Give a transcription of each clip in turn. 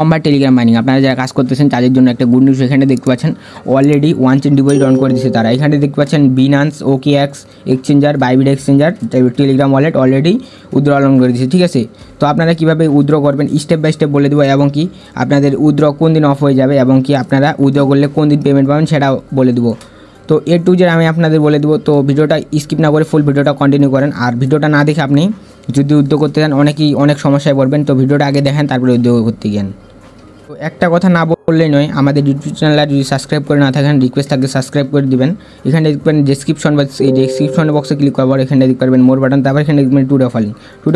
কম্বার Telegram mining আপনারা যারা কাজ করতেছেন তাদের জন্য একটা গুড নিউজ এখানে দেখতে পাচ্ছেন already one chain deposit on করে দিয়েছে তারা। এখানে দেখতে পাচ্ছেন Binance, OKX exchanger, Bybit exchanger, Telegram wallet already withdraw on করে দিয়েছে। ঠিক আছে, তো আপনারা কীভাবে উইথড্র করবেন স্টেপ বাই স্টেপ বলে দেবো, এবং কি আপনাদের উইথড্র কোন দিন অফ হয়ে যাবে এবং কি আপনারা উইথড্র করলে কোন দিন পেমেন্ট পাবেন সেটাও বলে দেবো। তো A to Z আমি আপনাদের বলে দেবো। তো ভিডিওটা স্কিপ না করে ফুল ভিডিওটা কন্টিনিউ করেন, আর ভিডিওটা না দেখে আপনি যদি উদ্যোগ করতে চান অনেক সমস্যায় পড়বেন। তো ভিডিওটা আগে দেখেন তারপরে উদ্যোগ করতে গিয়েন। তো একটা কথা না বললেই নয়, আমাদের ইউটিউব চ্যানেলে যদি সাবস্ক্রাইব করে না থাকেন রিকোয়েস্ট থাকলে সাবস্ক্রাইব করে দিবেন। এখানে দেখবেন ডেসক্রিপশন বা এই ডেসক্রিপশন বক্সে ক্লিক করবার এখানে দেখতে পারবেন মোর বাটন, তারপর এখানে দেখবেন টুডে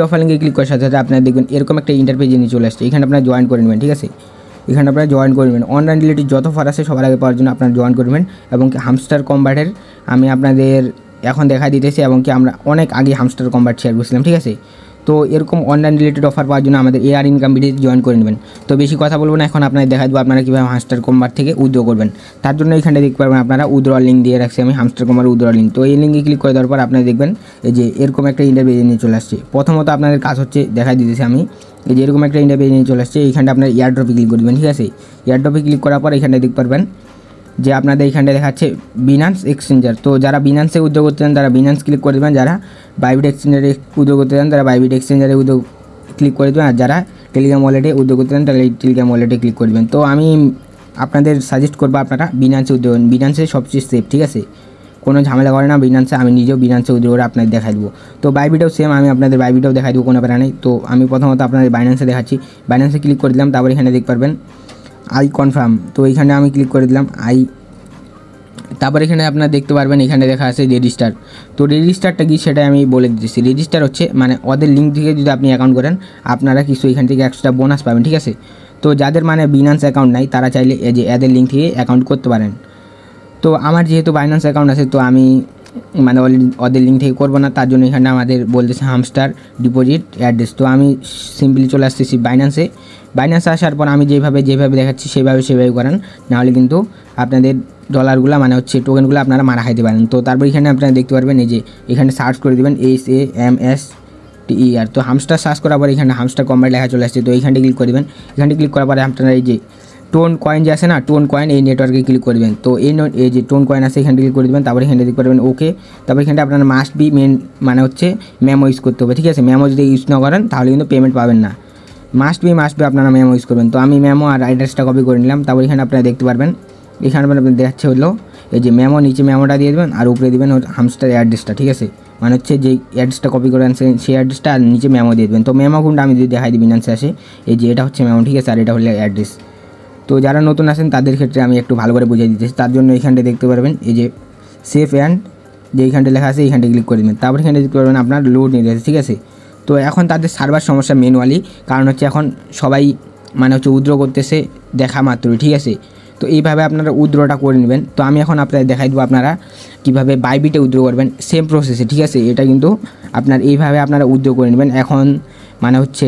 অফারিংয়ে ক্লিক করার সাথে সাথে আপনারা দেখবেন এরকম একটা ইন্টারপেজে নিয়ে চলে আসছে। এখানে আপনারা জয়েন করে নেবেন। ঠিক আছে, এখানে আপনারা জয়েন করবেন। অনলাইন রিলেটেড যত অফার আছে সবার আগে পাওয়ার জন্য আপনারা জয়েন করবেন। এবং কি হামস্টার কম্বাটের আমি আপনাদের এখন দেখা দিতেছি, এবং কি আমরা অনেক আগে হামস্টার কম্বাট শেয়ার করছিলাম। ঠিক আছে, তো এরকম অনলাইন রিলেটেড অফার পাওয়ার জন্য আমাদের AR ইনকাম ভিডিওতে জয়েন করে নেবেন। তো বেশি কথা বলবো না, এখন আপনাদের দেখা দেবো আপনারা কীভাবে হামস্টার কম্বার থেকে উইথড্র করবেন। তার জন্য এখানে দেখতে পারবেন আপনারা উইথড্র লিঙ্ক দিয়ে রাখছি আমি, হামস্টার কম্বার উইথড্র লিঙ্ক। তো এই লিঙ্কে ক্লিক করে দেওয়ার পর আপনারা দেখবেন এই যে এরকম একটা ইন্টারভিউ নিয়ে চলে আসছে। প্রথমত আপনাদের কাজ হচ্ছে দেখা দিতেছি আমি, এই যে এরকম একটা ইন্টারভিউ নিয়ে চলে আসছে। এইখানটা আপনার এয়ারড্রপে ক্লিক করে দেবেন। ঠিক আছে, এয়ারড্রপে ক্লিক করার পর এখানে দেখতে পারবেন যে আপনাদের এখানে দেখাচ্ছে বিনান্স এক্সচেঞ্জার। তো যারা বিনান্সে উদ্যোগ করতে চান তারা বিনান্স ক্লিক করে দেবেন, যারা বাইবিট এক্সচেঞ্জারে উদ্যোগ করতে চান তারা বাইবিট এক্সচেঞ্জারে উদ্যোগ ক্লিক করে দেবেন, আর যারা টেলিগ্রাম ওয়ালেটে উদ্যোগ করতে চান তাহলে টেলিগ্রাম ওয়ালেটে ক্লিক করে দেবেন। তো আমি আপনাদের সাজেস্ট করবো আপনারা বিনান্সে উদ্যোগ করুন, বিনান্সে সবচেয়ে সেফ। ঠিক আছে, কোনো ঝামেলা করে না বিনান্সে, আমি নিজেও বিনান্সে উদ্যোগ করে আপনাদের দেখাই দেবো। তো বাইবিটেও সেম, আমি আপনাদের বাইবিটেও দেখাই দেবো, কোনো ব্যাপার নেই। তো আমি প্রথমত আপনাদের বাইন্যান্সে দেখাচ্ছি। বাইন্যান্সে ক্লিক করে দিলাম, তারপর এখানে দেখতে পারবেন আই কনফার্ম। তো এইখানে আমি ক্লিক করে দিলাম তারপর এখানে আপনারা দেখতে পারবেন এখানে দেখা আছে রেজিস্টার। তো রেজিস্টারটা কি সেটা আমি বলে দিচ্ছি। রেজিস্টার হচ্ছে মানে ওদের লিঙ্ক থেকে যদি আপনি অ্যাকাউন্ট করেন আপনারা কিছু এখান থেকে এক্সট্রা বোনাস পাবেন। ঠিক আছে, তো যাদের মানে বিনান্স অ্যাকাউন্ট নাই তারা চাইলে এই যে এদের লিঙ্ক থেকে অ্যাকাউন্ট করতে পারেন। তো আমার যেহেতু বাইন্যান্স অ্যাকাউন্ট আছে তো আমি মানে ওদের লিঙ্ক থেকে করবো না, তার জন্য এখানে আমাদের বলতেছে হামস্টার ডিপোজিট অ্যাড্রেস। তো আমি সিম্পলি চলে আসতেছি বাইন্যান্সে আসার পর আমি যেভাবে দেখাচ্ছি সেভাবে করেন, নাহলে কিন্তু আপনাদের ডলারগুলো মানে হচ্ছে টোকেনগুলো আপনারা মারা খাইতে পারেন। তো তারপর এখানে আপনারা দেখতে পারবেন এই যে এখানে সার্চ করে দেবেন HAMSTER। তো হামস্টার সার্চ করার পর এখানে হামস্টার কম্বার লেখা চলে আসছে। তো এইখানটা ক্লিক করে দেবেন। এখানে ক্লিক করার পরে আপনারা এই যে টোন কয়েন যে আছে না, টোন কয়েন এই নেটওয়ার্কে ক্লিক করে দেবেন। তো এই যে টোন কয়েন আছে এখানে ক্লিক করে দেবেন। তারপরে এখানে দেখতে পারবেন ওকে। তারপর এখানটা আপনারা মাস্ট বি মেন মানে হচ্ছে মেমো ইউজ করতে হবে। ঠিক আছে, মেমো যদি ইউজ না করেন তাহলে কিন্তু পেমেন্ট পাবেন না। মাস্ট বি আপনারা মেমো ইউজ করবেন। তো আমি মেমো আর অ্যাড্রেসটা কপি করে নিলাম। তারপর এখানে আপনারা দেখতে পারবেন এখানে আপনার দেখাচ্ছে হলো এই যে মেমো, নিচে মেমোটা দিয়ে দেবেন আর উপরে দেবেন হামস্টার অ্যাড্রেসটা। ঠিক আছে, মানে হচ্ছে যে অ্যাড্রেসটা কপি করে আনছেন সেই অ্যাড্রেসটা আর নিচে মেমো দিয়ে দেবেন। তো মেমো কোনটা আমি যদি দেখাই দিই বিনান্সে আসে, এই যে এটা হচ্ছে মেমো। ঠিক আছে, আর এটা হলো অ্যাড্রেস। তো যারা নতুন আছেন তাদের ক্ষেত্রে আমি একটু ভালো করে বুঝিয়ে দিতেছি, তার জন্য এখানটা দেখতে পারবেন এই যে সেফ অ্যান্ড যে এইখানটা লেখা আছে এইখানটা ক্লিক করে দেবেন। তারপর এখানে দেখতে পারবেন আপনার লোড নিতে আছে। ঠিক আছে, তো এখন তাদের সার্ভার সমস্যা ম্যানুয়ালি, কারণ হচ্ছে এখন সবাই মানে হচ্ছে উইথড্র করতেছে দেখা মাত্রই। ঠিক আছে, তো এইভাবে আপনারা উইথড্রটা করে নেবেন। তো আমি এখন আপনাদের দেখাই দেবো আপনারা কীভাবে বাইবিটে উইথড্র করবেন সেম প্রসেসে। ঠিক আছে, এটা কিন্তু আপনার এইভাবে আপনারা উইথড্র করে নেবেন। এখন মানে হচ্ছে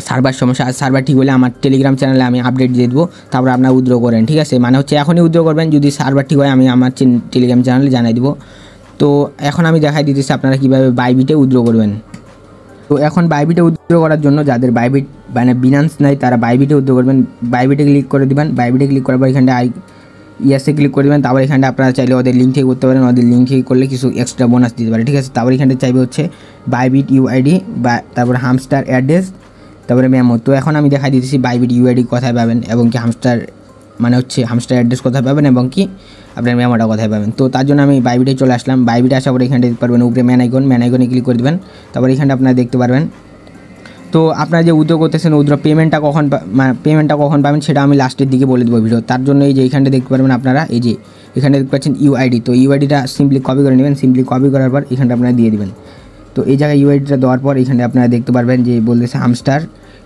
সার্ভার সমস্যা, আর সার্ভার ঠিক হলে আমার টেলিগ্রাম চ্যানেলে আমি আপডেট দিয়ে দেবো, তারপর আপনারা উইথড্র করেন। ঠিক আছে, মানে হচ্ছে এখনই উইথড্র করবেন, যদি সার্ভার ঠিক হয় আমি আমার টেলিগ্রাম চ্যানেলে জানাই দেবো। তো এখন আমি দেখাই দিতেছি আপনারা কীভাবে বাইবিটে উইথড্র করবেন। তো এখন বাইবিটে উইথড্র করার জন্য যাদের বাইবিট মানে বিনান্স নাই তারা বাইবিটে উইথড্র করবেন। বাইবিটে ক্লিক করে দেবেন। বাইবিটে ক্লিক করার পর এখানটা ইয়েসে ক্লিক করে দেবেন। তারপর এখানটা আপনারা চাইলে ওদের লিঙ্ক থেকে করতে পারেন, ওদের লিঙ্ক থেকে করলে কিছু এক্সট্রা বোনাস দিতে পারে। ঠিক আছে, তারপর এখানটা চাইবে হচ্ছে বাইবিট UID বা তারপর হামস্টার অ্যাড্রেস, তারপরে মেমো। তো এখন আমি দেখাই দিতেছি বাইবিট UID কোথায় পাবেন এবং কি হামস্টার মানে হচ্ছে হামস্টার অ্যাড্রেস কোথায় পাবেন এবং কি আপনার মেমোটা কোথায় পাবেন। তো তার জন্য আমি বাইবিটে চলে আসলাম। বাইবিটে আসার পরে এখানে দেখতে পারবেন উপরে ম্যান আইকনে ক্লিক করে দেবেন। তারপর এখানটা আপনারা দেখতে পারবেন তো আপনারা যে উইথড্র করতেছেন উইথড্র পেমেন্টটা কখন পাবেন সেটা আমি লাস্টের দিকে বলে দেবো ভিডিও। তার জন্য এই যে এখানটা দেখতে পারবেন আপনারা এই যে এখানে দেখতে পাচ্ছেন UID। তো UIDটা সিম্পলি কপি করে নেবেন। সিম্পলি কপি করার পর এখানটা আপনারা দিয়ে দেবেন। তো এই জায়গায় UIDটা দেওয়ার পর এখানে আপনারা দেখতে পারবেন যে বলতেছে হামস্টার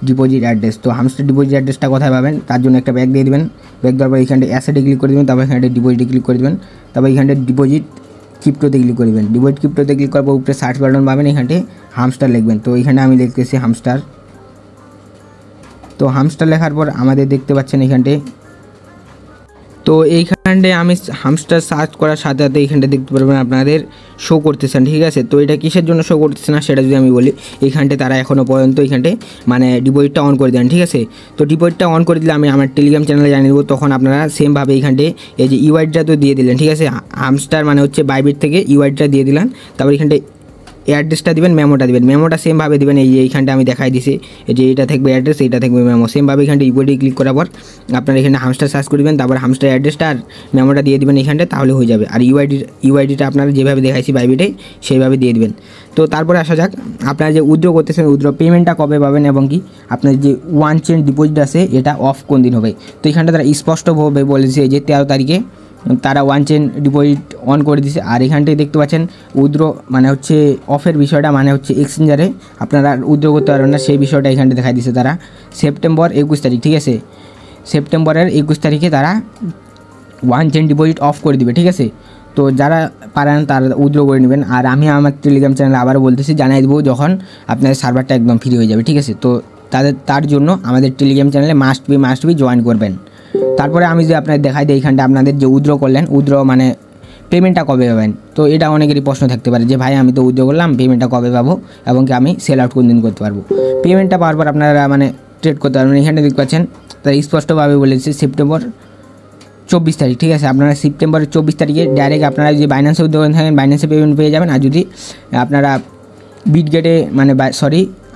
ডিপোজিট অ্যাড্রেস। তো হামস্টার ডিপোজিট অ্যাড্রেসটা কোথায় পাবেন তার জন্য একটা ব্যাগ দিয়ে দেবেন। ব্যাগ দেওয়ার পর এখানটা অ্যাসেটে ক্লিক করে দেবেন। তারপর এখানটা ডিপোজিটে ক্লিক করে দেবেন। তারপর এখানটা ডিপোজিট ক্রিপ্টোতে ক্লিক করবেন। ডিপোজিট ক্রিপ্টোতে ক্লিক করার পর উপরে সার্চ বাটন পাবেন, এখানটায় হামস্টার লিখবেন। তো এখানে আমি লিখতেছি হামস্টার। তো হামস্টার লেখার পর আমাদের দেখতে পাচ্ছেন এখানটায় তো এইখানে আমি হামস্টার সার্চ করার সাথে সাথে এইখানটা দেখতে পারবেন আপনাদের শো করতেছেন, ঠিক আছে। তো এটা কিসের জন্য শো করতেছে না সেটা যদি আমি বলি, এইখানটায় তারা এখনও পর্যন্ত এইখানটায় মানে ডিপোজিটটা অন করে দেন, ঠিক আছে। তো ডিপোজিটটা অন করে দিলে আমি আমার টেলিগ্রাম চ্যানেলে জানিয়ে দেবো, তখন আপনারা সেমভাবে এইখানটায় এই যে ইউআইডিটা তো দিয়ে দিলেন, ঠিক আছে। হামস্টার মানে হচ্ছে বাইবিট থেকে ইউআইডিটা দিয়ে দিলেন, তারপর এখানটায় অ্যাড্রেসটা দিবেন, মেমোটা দিবেন, মেমোটা সেমভাবে দিবেন। এই যে এইখানটা আমি দেখাই দিছি, এই যে এটা থাকবে অ্যাড্রেস, এইটা থাকবে মেমো, সেমভাবে এখানটা ইউআইডি ক্লিক করার পর আপনারা এখানে হামস্টার সার্চ করবেন, তারপর হামস্টার অ্যাড্রেসটা আর মেমোটা দিয়ে দিবেন এইখানটা, তাহলে হয়ে যাবে। আর ইউআইডিটা আপনারা যেভাবে দেখাইছি বাইবিটে সেইভাবে দিয়ে দিবেন। তো তারপরে আসা যাক, আপনারা যে উইথড্র করতেছেন উইথড্র পেমেন্টটা কবে পাবেন এবং কি আপনার যে ওয়ান চেন ডিপোজিট আছে এটা অফ কোন দিন হবে। তো এখানটা তারা স্পষ্টভাবে বলেছে যে 13 তারিখে তারা ওয়ান চেন ডিপোজিট অন করে দিয়েছে। আর এখানটায় দেখতে পাচ্ছেন উইথড্র মানে হচ্ছে অফের বিষয়টা, মানে হচ্ছে এক্সচেঞ্জারে আপনারা উইথড্র করতে পারবেন না, সেই বিষয়টা এখানটা দেখাই দিয়েছে তারা সেপ্টেম্বর 21 তারিখ, ঠিক আছে। সেপ্টেম্বরের 21 তারিখে তারা ওয়ান চেন ডিপোজিট অফ করে দিবে, ঠিক আছে। তো যারা পারেন তারা উইথড্র করে নেবেন। আর আমি আমার টেলিগ্রাম চ্যানেলে আবারও বলতেছি, জানাই দেবো যখন আপনাদের সার্ভারটা একদম ফ্রি হয়ে যাবে, ঠিক আছে। তো তার জন্য আমাদের টেলিগ্রাম চ্যানেলে মাস্ট বি জয়েন করবেন। তারপরে আমি যে আপনাদের দেখাই দিই এইখানটা আপনাদের যে উইথড্র করলেন, উইথড্র মানে পেমেন্টটা কবে পাবেন। তো এটা অনেকেরই প্রশ্ন থাকতে পারে যে ভাই আমি তো উইথড্র করলাম, পেমেন্টটা কবে পাবো এবং কি আমি সেল আউট কোন দিন করতে পারবো। পেমেন্টটা পাওয়ার পর আপনারা মানে ট্রেড করতে পারবেন। এখানে দেখতে পাচ্ছেন তারা স্পষ্টভাবে বলেছে সেপ্টেম্বর 24 তারিখ, ঠিক আছে। আপনারা সেপ্টেম্বরের 24 তারিখে ডাইরেক্ট আপনারা যদি বাইন্যান্সে উইথড্র করে থাকেন বাইন্যান্সে পেমেন্ট পেয়ে যাবেন। আর যদি আপনারা বিটগেটে মানে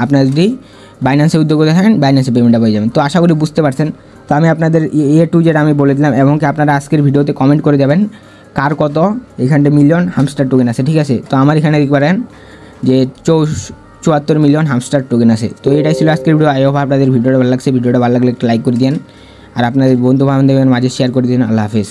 আপনারা যদি বাইন্যান্সে উইথড্র করে থাকেন বাইন্যান্সে পেমেন্টটা পেয়ে যাবেন। তো আশা করি বুঝতে পারছেন। তো আমি আপনাদের A to Z আমি বলে দিলাম এবং কি আপনারা আজকের ভিডিওতে কমেন্ট করে দেবেন কার কত এখানটা মিলিয়ন হামস্টার টোকেন আছে, ঠিক আছে। তো আমার এখানে দেখতে পারেন যে 74 মিলিয়ন হামস্টার টোকেন আছে। তো এটাই ছিল আজকের ভিডিও। আই হোপ আপনাদের ভিডিওটা ভালো লাগছে। ভিডিওটা ভালো লাগলে একটা লাইক করে দিন আর আপনাদের বন্ধু বান্ধবের মাঝে শেয়ার করে দিন। আল্লাহ হাফেজ।